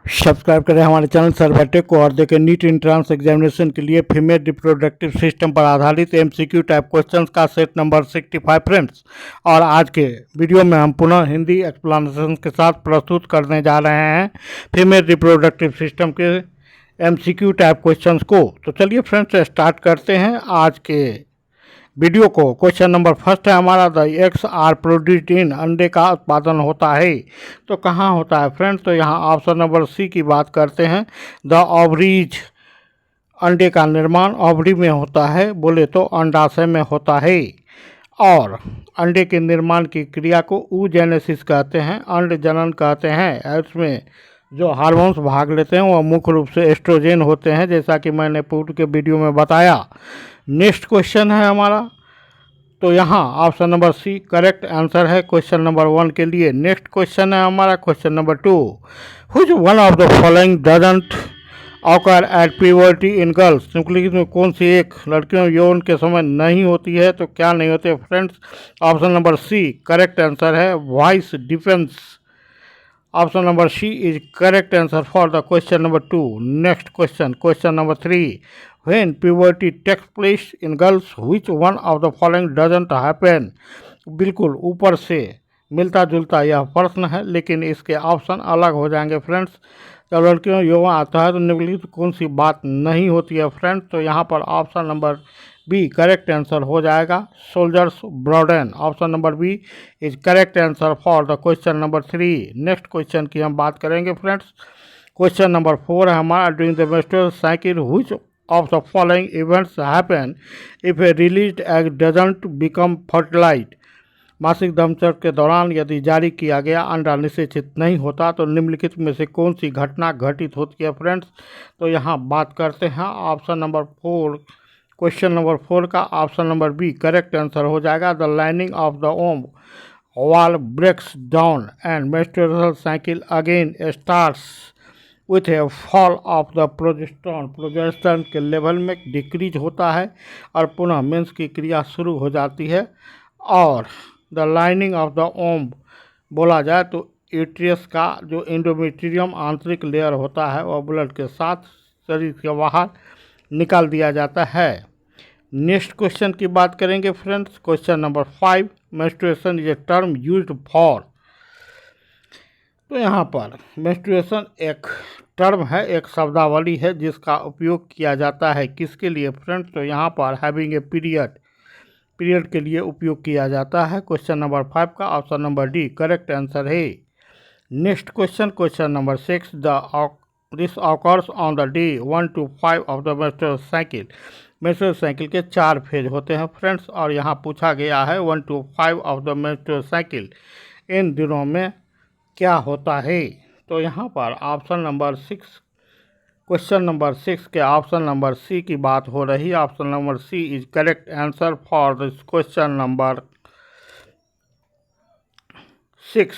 Subscribe करें हमारे channel सर्वेटेक को और देखें नीट एंट्रेंस एग्जामिनेशन के लिए फीमेल रिप्रोडक्टिव सिस्टम पर आधारित एमसीक्यू टाइप क्वेश्चंस का सेट नंबर 65 फ्रेंड्स। और आज के वीडियो में हम पुनः हिंदी एक्सप्लेनेशन के साथ प्रस्तुत करने जा रहे हैं फीमेल रिप्रोडक्टिव सिस्टम के एमसीक्यू टाइप क्वेश्चंस को। तो चलिए फ्रेंड्स स्टार्ट करते हैं आज के वीडियो को। क्वेश्चन नंबर फर्स्ट है हमारा, the eggs are produced in, अंडे का उत्पादन होता है तो कहाँ होता है फ्रेंड्स? तो यहाँ ऑप्शन नंबर सी की बात करते हैं। द ओवरीज, अंडे का निर्माण ओवरी में होता है, बोले तो अंडाशय में होता है। और अंडे के निर्माण की क्रिया को oogenesis कहते हैं, अंड जनन कहते हैं। इसमें जो हार्मोन्स भाग लेते हैं वह मुख्य रूप से एस्ट्रोजन होते हैं, जैसा कि मैंने पूर्व के वीडियो में बताया। नेक्स्ट क्वेश्चन है हमारा, तो यहाँ option number C correct answer है क्वेश्चन नंबर 1 के लिए। नेक्स्ट क्वेश्चन है हमारा question number 2, which one of the following doesn't occur at puberty in girls, निम्नलिखित में कौन सी एक लड़कियों यौन के समय नहीं होती है? तो क्या नहीं होती है friends? Option number C correct answer है वॉइस डिफेंस। Option number C is correct answer for the question number 2। Next question, question number 3, when puberty takes place in girls which one of the following doesn't happen? बिल्कुल ऊपर से मिलता जुलता यह प्रश्न है, लेकिन इसके ऑप्शन अलग हो जाएंगे फ्रेंड्स। जब लड़कियों युवा आता है तो निम्नलिखित कौन सी बात नहीं होती है फ्रेंड्स? तो यहाँ पर option number B correct answer हो जाएगा, shoulders broaden. Option number B is correct answer for the question number 3। Next question की हम बात करेंगे फ्रेंड्स। क्वेश्चन नंबर 4 है हमारा, during the menstrual cycle which of the following events happen if a released egg doesn't become fertilized? मासिक धर्मचक्र के दौरान यदि जारी किया गया अंडा निषेचित नहीं होता तो निम्नलिखित में से कौन सी घटना घटित होती है फ्रेंड्स? तो यहाँ बात करते हैं ऑप्शन नंबर 4, क्वेश्चन नंबर 4 का option number B correct answer हो जाएगा। The lining of the womb wall breaks down and menstrual cycle again starts with a fall of the progesterone, progesterone के लेवल में डिक्रीज होता है और पुनः mains की क्रिया शुरू हो जाती है। और द लाइनिंग ऑफ द ओम बोला जाए तो यूट्रस का जो एंडोमेट्रियम आंतरिक लेयर होता है वह ब्लड के साथ शरीर के बाहर निकाल दिया जाता है। नेक्स्ट क्वेश्चन की बात करेंगे friends. Question number 5, menstruation is a term used for, तो यहाँ पर मेंस्ट्रुएशन एक टर्म है, एक शब्दावली है जिसका उपयोग किया जाता है किसके लिए फ्रेंड्स? तो यहाँ पर हैविंग ए पीरियड के लिए उपयोग किया जाता है। क्वेश्चन नंबर 5 का option number D correct answer है। Next question, question number 6, this occurs on the day 1 to 5 of the menstrual cycle. Menstrual cycle के 4 फेज होते हैं फ्रेंड्स, और यहाँ पूछा गया है 1 to 5 of the menstrual cycle in दिनों में क्या होता है? तो यहाँ पर ऑप्शन नंबर 6, क्वेश्चन नंबर 6 के ऑप्शन नंबर सी की बात हो रही है। Option number C is correct answer for this question number 6।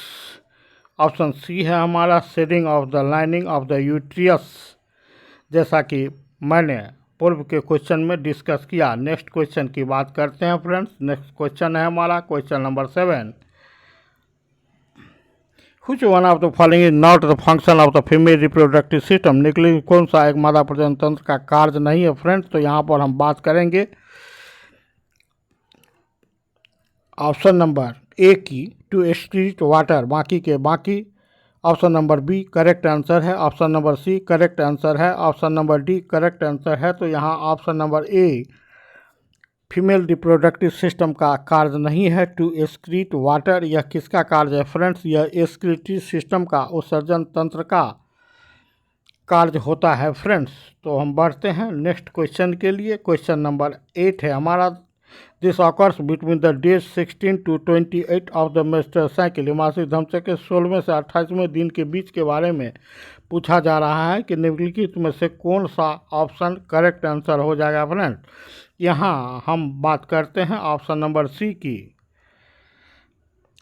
Option C है हमारा, shedding of the lining of the uterus, जैसा कि मैंने पूर्व के क्वेश्चन में डिस्कस किया। नेक्स्ट क्वेश्चन की बात करते हैं फ्रेंड्स। नेक्स्ट क्वेश्चन है हमारा question number 7, Which one of the following is not the function of the female reproductive system? निकली कौन सा एक मादा प्रजनन तंत्र का कार्य नहीं है फ्रेंड्स? तो यहाँ पर हम बात करेंगे ऑप्शन नंबर ए की, टू एक्सक्रीट वाटर, बाकी के बाकी। Option number B correct answer है। Option number C correct answer है। Option number D correct answer है। तो यहाँ option number A female reproductive system का कार्य नहीं है टू एक्सक्रीट वाटर। यह किसका कार्य है फ्रेंड्स? यह एक्सक्रीटरी सिस्टम का, उत्सर्जन तंत्र का कार्य होता है फ्रेंड्स। तो हम बढ़ते हैं नेक्स्ट क्वेश्चन के लिए। क्वेश्चन नंबर 8 है हमारा, this occurs between the days 16 to 28 of the menstrual cycle. मासिक धर्मचक्र के 16वें से 28वें दिन के बीच के बारे में पूछा जा रहा है कि निम्नलिखित में से कौन सा ऑप्शन करेक्ट आंसर हो जाएगा फ्रेंड्स? यहाँ हम बात करते हैं ऑप्शन नंबर सी की,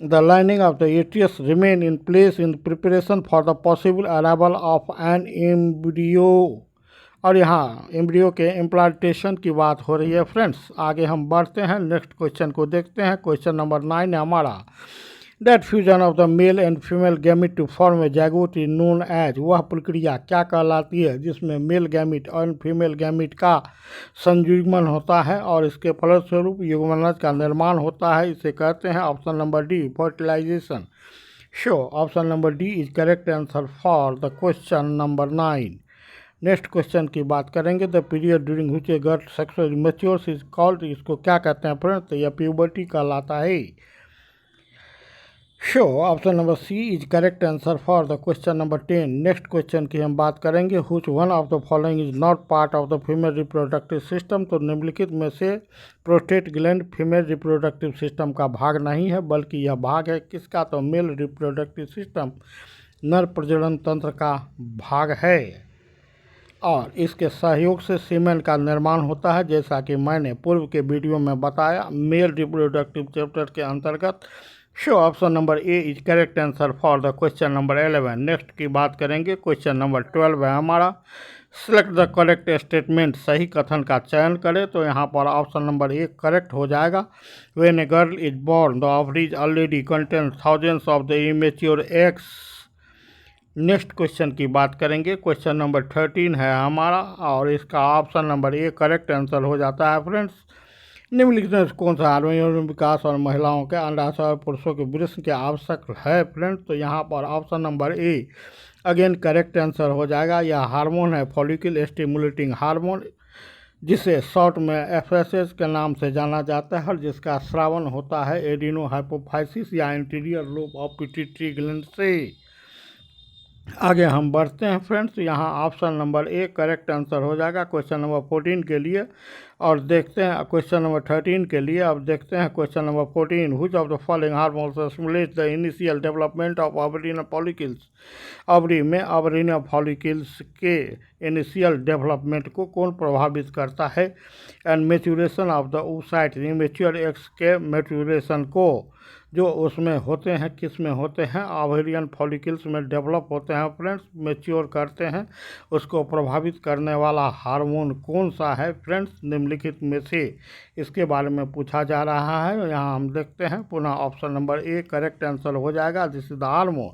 the lining of the uterus remain in place in preparation for the possible arrival of an embryo. और यहाँ एम्ब्रियो के इम्प्लांटेशन की बात हो रही है फ्रेंड्स। आगे हम बढ़ते हैं, नेक्स्ट क्वेश्चन को देखते हैं। क्वेश्चन नंबर 9 है हमारा, that fusion of the male and female gamete to form a zygote is known as, वह प्रक्रिया क्या कहलाती है जिसमें मेल गैमिट और फीमेल गैमिट का संयुग्मन होता है और इसके फलस्वरूप युग्मनज का निर्माण होता है, इसे कहते हैं option number D fertilization. So option number D is correct answer for the question number 9। Next question की बात करेंगे, the period during which a girl sexually matures is called, इसको क्या कहते हैं फ्रेंड्स, तो यह प्यूबर्टी कहलाता है। So option number C is correct answer for the question number 10। Next question की हम बात करेंगे, which one of the following is not part of the female reproductive system, तो निम्नलिखित में से prostate gland female reproductive system का भाग नहीं है, बल्कि यह भाग है किसका, तो मेल रिप्रोडक्टिव सिस्टम नर प्रजनन तंत्र का भाग है और इसके सहयोग से सीमेन का निर्माण होता है, जैसा कि मैंने पूर्व के वीडियो में बताया मेल रिप्रोडक्टिव चैप्टर के अंतर्गत। Show option number A is correct answer for the question number 11। Next की बात करेंगे, क्वेश्चन नंबर 12 है हमारा, सिलेक्ट द करेक्ट स्टेटमेंट, सही कथन का चयन करें, तो यहाँ पर ऑप्शन नंबर ए करेक्ट हो जाएगा। When a girl is born the ovaries already contain thousands of the immature eggs. Next question की बात करेंगे, क्वेश्चन नंबर 13 है हमारा और इसका option number A correct answer हो जाता है फ्रेंड्स। निम्नलिखित में कौन सा हार्मोन विकास और महिलाओं के अंडाशय और पुरुषों के वृषण के आवश्यक है फ्रेंड्स, तो यहाँ पर ऑप्शन नंबर ए अगेन करेक्ट आंसर हो जाएगा। यह हार्मोन है फॉलिकल स्टिमुलेटिंग हार्मोन, जिसे शॉर्ट में एफएसएच के नाम से जाना जाता है और जिसका स्रावन होता है एडिनो हाइपोफाइसिस या interior lobe of pituitary gland से। आगे हम बढ़ते हैं फ्रेंड्स, यहाँ option number A correct answer हो जाएगा क्वेश्चन नंबर 14 के लिए और देखते हैं क्वेश्चन नंबर 13 के लिए। अब देखते हैं question number 14, which of the following hormones stimulate the initial development of ovarian follicles. Ovary में ओवरिनल फॉलिकल्स के इनिशियल डेवलपमेंट को कौन प्रभावित करता है, and maturation of the oocyte immature eggs के मैच्योरेशन को जो उसमें होते हैं किस में होते हैं, ओवेरियन फॉलिकल्स में डेवलप होते हैं फ्रेंड्स, मैच्योर करते हैं, उसको प्रभावित करने वाला हार्मोन कौन सा है फ्रेंड्स, निम्नलिखित में से इसके बारे में पूछा जा रहा है। यहाँ हम देखते हैं पुनः option number A correct answer हो जाएगा। This is the hormone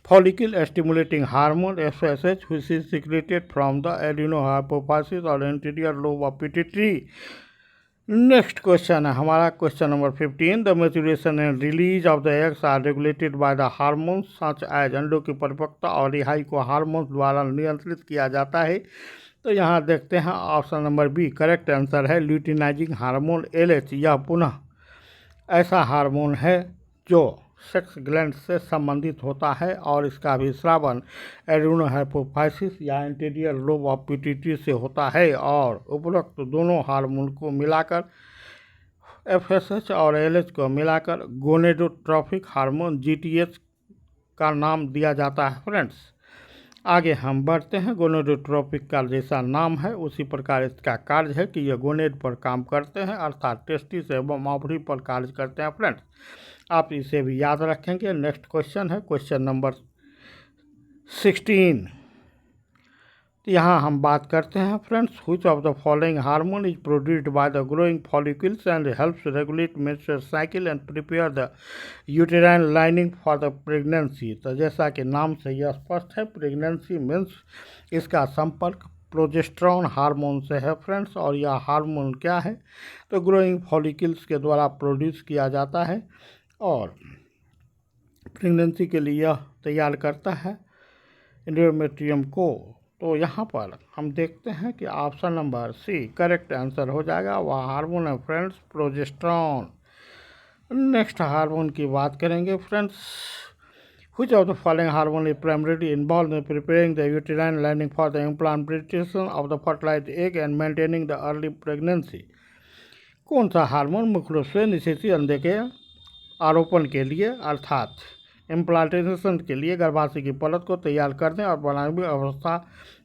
follicle stimulating hormone FSH which is secreted from the adenohypophysis और anterior lobe of pituitary. Next question है हमारा question number 15, the maturation and release of the eggs are regulated by the hormones such as, अंडों की परिपक्वता और रिहाई को hormones द्वारा नियंत्रित किया जाता है, तो यहाँ देखते हैं option number B correct answer है ल्यूटिनाइजिंग हार्मोन एलएच। यह पुनः ऐसा हार्मोन है जो सेक्स ग्लैंड से संबंधित होता है और इसका भी स्रावन एडिनो हाइपोफाइसिस या इंटीरियर लोब ऑफ पिट्यूटरी से होता है और उपरोक्त दोनों हार्मोन को मिलाकर एफएसएच और एलएच को मिलाकर गोनेडोट्रोपिक हार्मोन जीटीएच का नाम दिया जाता है फ्रेंड्स। आगे हम बढ़ते हैं, गोनेडोट्रोपिक का जैसा नाम है उसी प्रकार इसका कार्य है कि यह गोनेड पर काम करते हैं अर्थात टेस्टिस एवं ओवरी पर कार्य करते हैं फ्रेंड्स, आप इसे भी याद रखेंगे। नेक्स्ट क्वेश्चन है क्वेश्चन नंबर 16, यहाँ हम बात करते हैं friends, which of the following hormone is produced by the growing follicles and helps regulate menstrual cycle and prepare the uterine lining for the pregnancy. तो जैसा कि नाम से यह स्पष्ट है प्रेगनेंसी मीन्स इसका संपर्क प्रोजेस्टेरॉन हार्मोन से है फ्रेंड्स, और यह हार्मोन क्या है तो ग्रोइंग फॉलिकल्स के द्वारा प्रोड्यूस किया जाता है और प्रेगनेंसी के लिए यह तैयार करता है एंडोमेट्रियम को। तो यहाँ पर हम देखते हैं कि option number C correct answer हो जाएगा, वह हार्मोन है फ्रेंड्स प्रोजेस्टेरॉन। नेक्स्ट हार्मोन की बात करेंगे friends, which of the following hormone is primarily involved in preparing the uterine lining for the implantation of the fertilized egg and maintaining the early pregnancy. कौन सा hormone मुख्य रूप से निषेचित अंडे के आरोपण के लिए अर्थात इम्प्लांटेशन के लिए गर्भाशय की परत को तैयार करने और बनाने अवस्था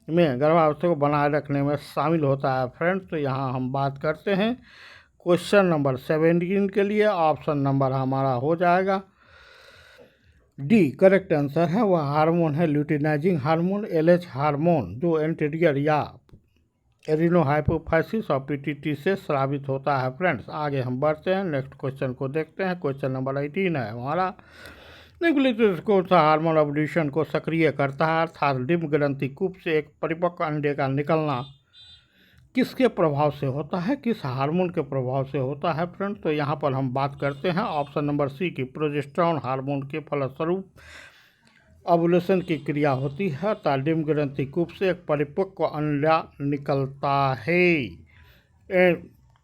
में गर्भावस्था को बनाए रखने में शामिल होता है फ्रेंड्स। तो यहाँ हम बात करते हैं क्वेश्चन नंबर 17 के लिए, ऑप्शन नंबर हमारा हो जाएगा डी करेक्ट आंसर है, वह हार्मोन है ल्यूटिनाइजिंग हार्मोन एलएच हार्मोन जो एंटीरियर या एरिनोहाइपोफाइसिस और पीटीटी से स्रावित होता है। फ्रेंड्स आगे हम बढ़ते हैं, नेक्स्ट क्वेश्चन को देखते हैं। क्वेश्चन नंबर 18 है हमारा, निम्नलिखित कौन सा हार्मोन एवोल्यूशन को सक्रिय करता है, अर्थात डिम्ब ग्रंथि कूप से एक परिपक्व अंडे का निकलना किसके प्रभाव से होता है, किस हार्मोन के प्रभाव से होता है। फ्रेंड्स तो यहाँ पर हम बात करते हैं ऑप्शन नंबर सी की, प्रोजेस्टेरॉन हार्मोन के फलस्वरूप ओवुलेशन की क्रिया होती है, डिम्ब ग्रंथि कूप से एक परिपक्व अंडा निकलता है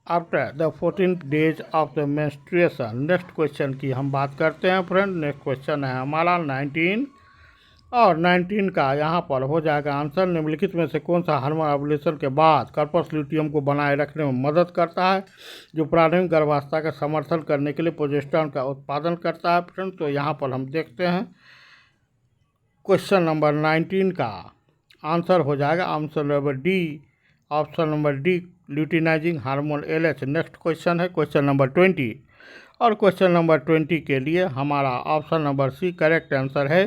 after the 14 days of the menstruation. Next question की हम बात करते हैं। फ्रेंड नेक्स्ट क्वेश्चन है हमारा 19 और 19 का यहाँ पर हो जाएगा आंसर, निम्नलिखित में से कौन सा हार्मोन ओवुलेशन के बाद कार्पस ल्यूटियम को बनाए रखने में मदद करता है, जो प्रारंभिक गर्भावस्था का समर्थन करने के लिए प्रोजेस्टेरॉन का उत्पादन करता है। फ्रेंड तो यहाँ पर हम देखते हैं क्वेश्चन नंबर 19 का आंसर हो जाएगा option number D, option number D luteinizing hormone LH। Next question है क्वेश्चन नंबर 20 और क्वेश्चन नंबर 20 के लिए हमारा option number C correct answer है।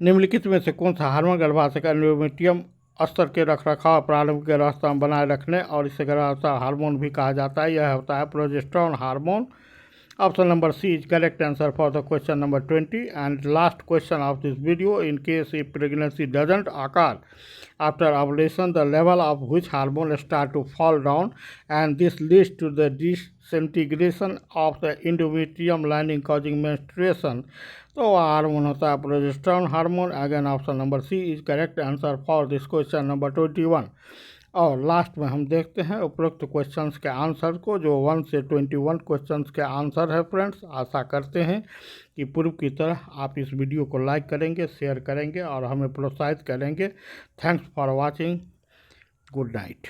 निम्नलिखित में से कौन सा हार्मोन गर्भाशय का एंडोमेट्रियम स्तर के रखरखाव प्रारंभिक गर्भावस्था में बनाए रखने और इसे गर्भावस्था हार्मोन भी कहा जाता है, यह होता है progesterone hormone. Option number C is correct answer for the question number 20 and last question of this video. In case if pregnancy doesn't occur after ovulation, the level of which hormone start to fall down and this leads to the disintegration of the endometrium lining causing menstruation. तो वह hormone होता है progesterone hormone. Again option number C is correct answer for this question number 21। और last में हम देखते हैं उपरोक्त क्वेश्चंस के आंसर को, जो 1 से 21 क्वेश्चंस के आंसर है। फ्रेंड्स आशा करते हैं कि पूर्व की तरह आप इस वीडियो को लाइक करेंगे, शेयर करेंगे और हमें प्रोत्साहित करेंगे। Thanks for watching, good night.